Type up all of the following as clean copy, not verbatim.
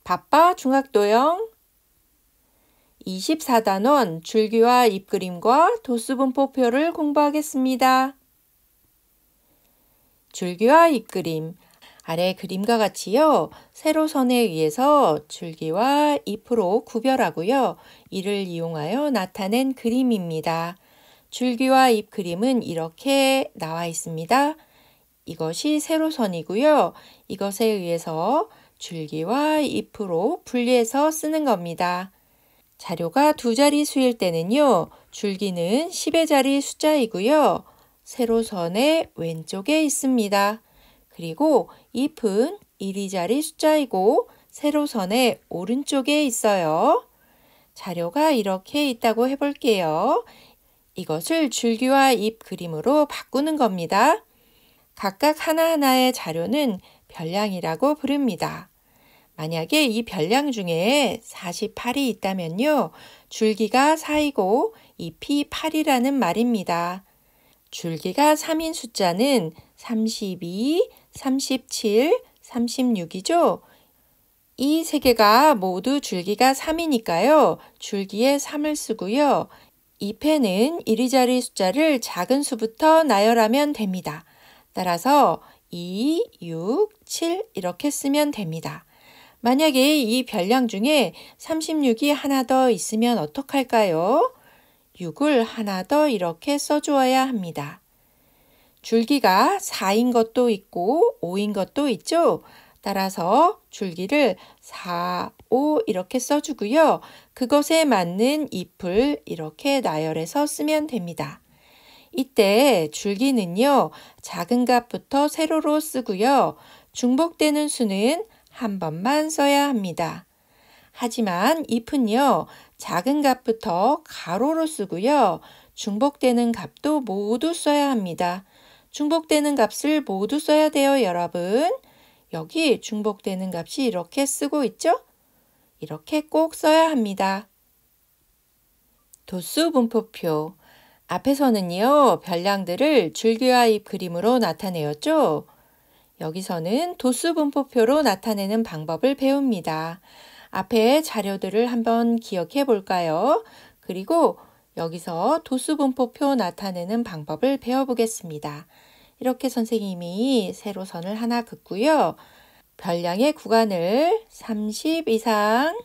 바빠 중학도형 24단원 줄기와 잎그림과 도수분포표를 공부하겠습니다. 줄기와 잎그림, 아래 그림과 같이요. 세로선에 의해서 줄기와 잎으로 구별하고요. 이를 이용하여 나타낸 그림입니다. 줄기와 잎 그림은 이렇게 나와 있습니다. 이것이 세로선이고요. 이것에 의해서 줄기와 잎으로 분리해서 쓰는 겁니다. 자료가 두 자리 수일 때는요. 줄기는 10의 자리 숫자이고요. 세로선의 왼쪽에 있습니다. 그리고 잎은 1의 자리 숫자이고 세로선의 오른쪽에 있어요. 자료가 이렇게 있다고 해볼게요. 이것을 줄기와 잎 그림으로 바꾸는 겁니다. 각각 하나하나의 자료는 별량이라고 부릅니다. 만약에 이 별량 중에 48이 있다면요. 줄기가 4이고 잎이 8이라는 말입니다. 줄기가 3인 숫자는 32, 37, 36이죠. 이 세 개가 모두 줄기가 3이니까요. 줄기에 3을 쓰고요. 잎에는 1의 자리 숫자를 작은 수부터 나열하면 됩니다. 따라서 2, 6, 7 이렇게 쓰면 됩니다. 만약에 이 별량 중에 36이 하나 더 있으면 어떡할까요? 6을 하나 더 이렇게 써주어야 합니다. 줄기가 4인 것도 있고 5인 것도 있죠? 따라서 줄기를 4, 5 이렇게 써주고요. 그것에 맞는 잎을 이렇게 나열해서 쓰면 됩니다. 이때 줄기는요. 작은 값부터 세로로 쓰고요. 중복되는 수는 한 번만 써야 합니다. 하지만 잎은요. 작은 값부터 가로로 쓰고요. 중복되는 값도 모두 써야 합니다. 중복되는 값을 모두 써야 돼요, 여러분. 여기 중복되는 값이 이렇게 쓰고 있죠? 이렇게 꼭 써야 합니다. 도수분포표. 앞에서는요, 별량들을 줄기와 잎 그림으로 나타내었죠? 여기서는 도수분포표로 나타내는 방법을 배웁니다. 앞에 자료들을 한번 기억해 볼까요? 그리고 여기서 도수분포표 나타내는 방법을 배워보겠습니다. 이렇게 선생님이 세로선을 하나 긋고요. 별량의 구간을 30 이상,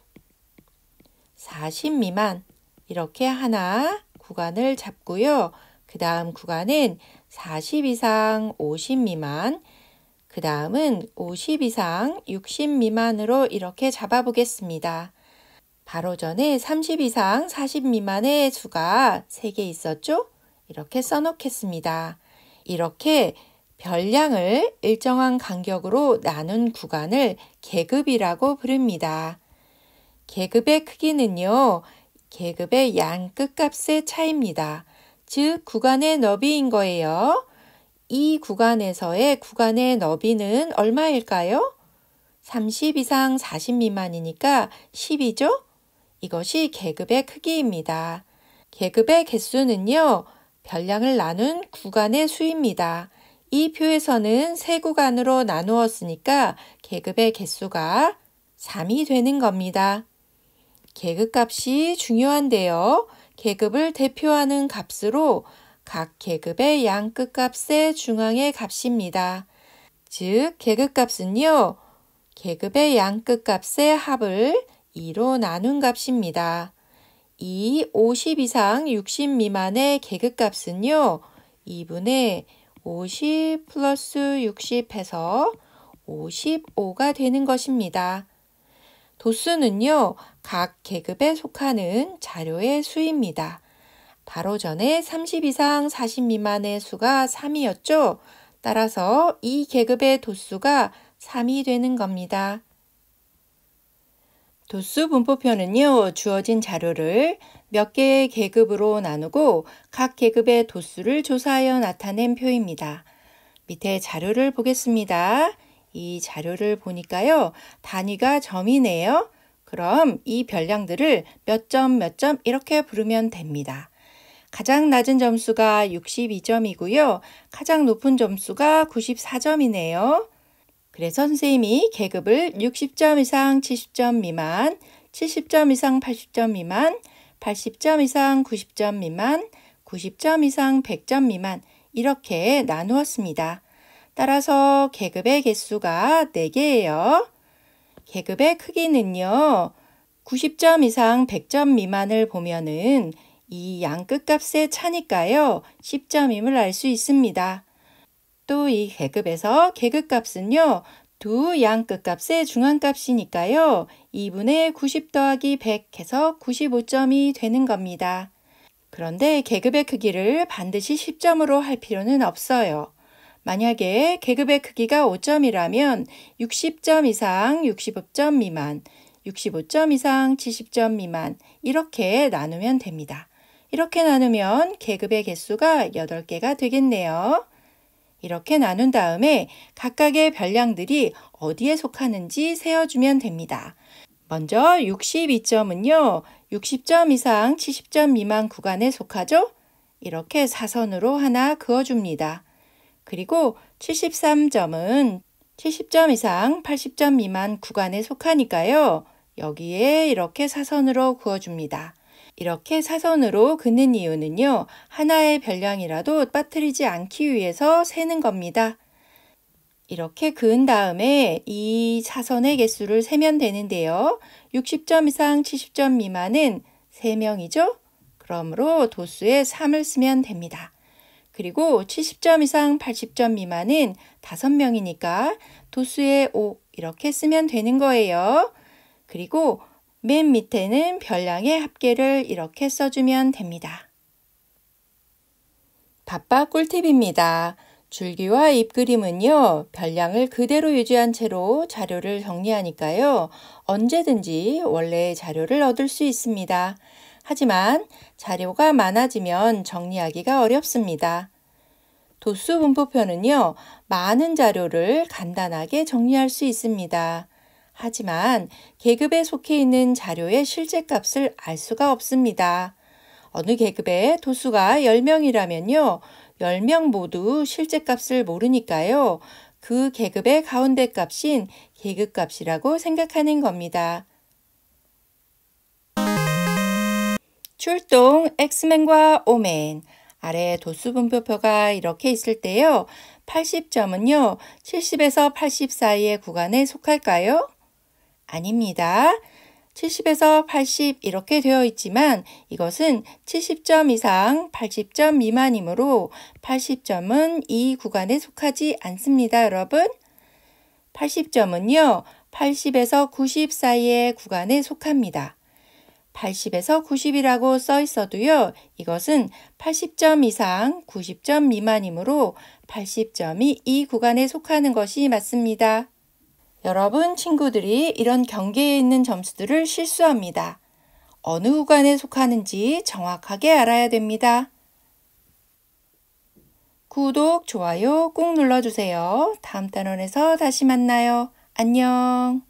40 미만 이렇게 하나 구간을 잡고요. 그 다음 구간은 40 이상, 50 미만, 그 다음은 50 이상, 60 미만으로 이렇게 잡아보겠습니다. 바로 전에 30 이상, 40 미만의 수가 3개 있었죠? 이렇게 써놓겠습니다. 이렇게 별량을 일정한 간격으로 나눈 구간을 계급이라고 부릅니다. 계급의 크기는요, 계급의 양 끝값의 차이입니다. 즉, 구간의 너비인 거예요. 이 구간에서의 구간의 너비는 얼마일까요? 30 이상 40 미만이니까 10이죠? 이것이 계급의 크기입니다. 계급의 개수는요, 별량을 나눈 구간의 수입니다. 이 표에서는 세 구간으로 나누었으니까 계급의 개수가 3이 되는 겁니다. 계급값이 중요한데요. 계급을 대표하는 값으로 각 계급의 양 끝값의 중앙의 값입니다. 즉, 계급값은요, 계급의 양 끝값의 합을 2로 나눈 값입니다. 이 50 이상 60 미만의 계급값은요, 2분의 50 플러스 60 해서 55가 되는 것입니다. 도수는요, 각 계급에 속하는 자료의 수입니다. 바로 전에 30 이상 40 미만의 수가 3이었죠? 따라서 이 계급의 도수가 3이 되는 겁니다. 도수 분포표는요, 주어진 자료를 몇 개의 계급으로 나누고 각 계급의 도수를 조사하여 나타낸 표입니다. 밑에 자료를 보겠습니다. 이 자료를 보니까요, 단위가 점이네요. 그럼 이 별량들을 몇 점 몇 점 이렇게 부르면 됩니다. 가장 낮은 점수가 62점이고요. 가장 높은 점수가 94점이네요. 그래서 선생님이 계급을 60점 이상 70점 미만, 70점 이상 80점 미만, 80점 이상 90점 미만, 90점 이상 100점 미만 이렇게 나누었습니다. 따라서 계급의 개수가 4개예요. 계급의 크기는요. 90점 이상 100점 미만을 보면은 이 양 끝값의 차니까요. 10점임을 알 수 있습니다. 또 이 계급에서 계급값은요. 두 양 끝값의 중앙값이니까요. 2분의 90 더하기 100 해서 95점이 되는 겁니다. 그런데 계급의 크기를 반드시 10점으로 할 필요는 없어요. 만약에 계급의 크기가 5점이라면 60점 이상 65점 미만, 65점 이상 70점 미만 이렇게 나누면 됩니다. 이렇게 나누면 계급의 개수가 8개가 되겠네요. 이렇게 나눈 다음에 각각의 별량들이 어디에 속하는지 세어주면 됩니다. 먼저 62점은요. 60점 이상 70점 미만 구간에 속하죠? 이렇게 사선으로 하나 그어줍니다. 그리고 73점은 70점 이상 80점 미만 구간에 속하니까요. 여기에 이렇게 사선으로 그어줍니다. 이렇게 사선으로 긋는 이유는요. 하나의 별량이라도 빠뜨리지 않기 위해서 세는 겁니다. 이렇게 그은 다음에 이 사선의 개수를 세면 되는데요. 60점 이상 70점 미만은 3명이죠? 그러므로 도수에 3을 쓰면 됩니다. 그리고 70점 이상 80점 미만은 5명이니까 도수에 5 이렇게 쓰면 되는 거예요. 그리고 맨 밑에는 별량의 합계를 이렇게 써주면 됩니다. 밥밥 꿀팁입니다. 줄기와 잎그림은요, 별량을 그대로 유지한 채로 자료를 정리하니까요, 언제든지 원래의 자료를 얻을 수 있습니다. 하지만 자료가 많아지면 정리하기가 어렵습니다. 도수 분포표는요, 많은 자료를 간단하게 정리할 수 있습니다. 하지만 계급에 속해 있는 자료의 실제 값을 알 수가 없습니다. 어느 계급에 도수가 10명이라면요. 10명 모두 실제 값을 모르니까요. 그 계급의 가운데 값인 계급값이라고 생각하는 겁니다. 출동 X맨과 O맨. 아래 도수 분포표가 이렇게 있을 때요. 80점은요. 70에서 80 사이의 구간에 속할까요? 아닙니다. 70에서 80 이렇게 되어 있지만 이것은 70점 이상 80점 미만이므로 80점은 이 구간에 속하지 않습니다, 여러분. 80점은요. 80에서 90 사이의 구간에 속합니다. 80에서 90이라고 써 있어도요. 이것은 80점 이상 90점 미만이므로 80점이 이 구간에 속하는 것이 맞습니다. 여러분 친구들이 이런 경계에 있는 점수들을 실수합니다. 어느 구간에 속하는지 정확하게 알아야 됩니다. 구독, 좋아요 꼭 눌러주세요. 다음 단원에서 다시 만나요. 안녕.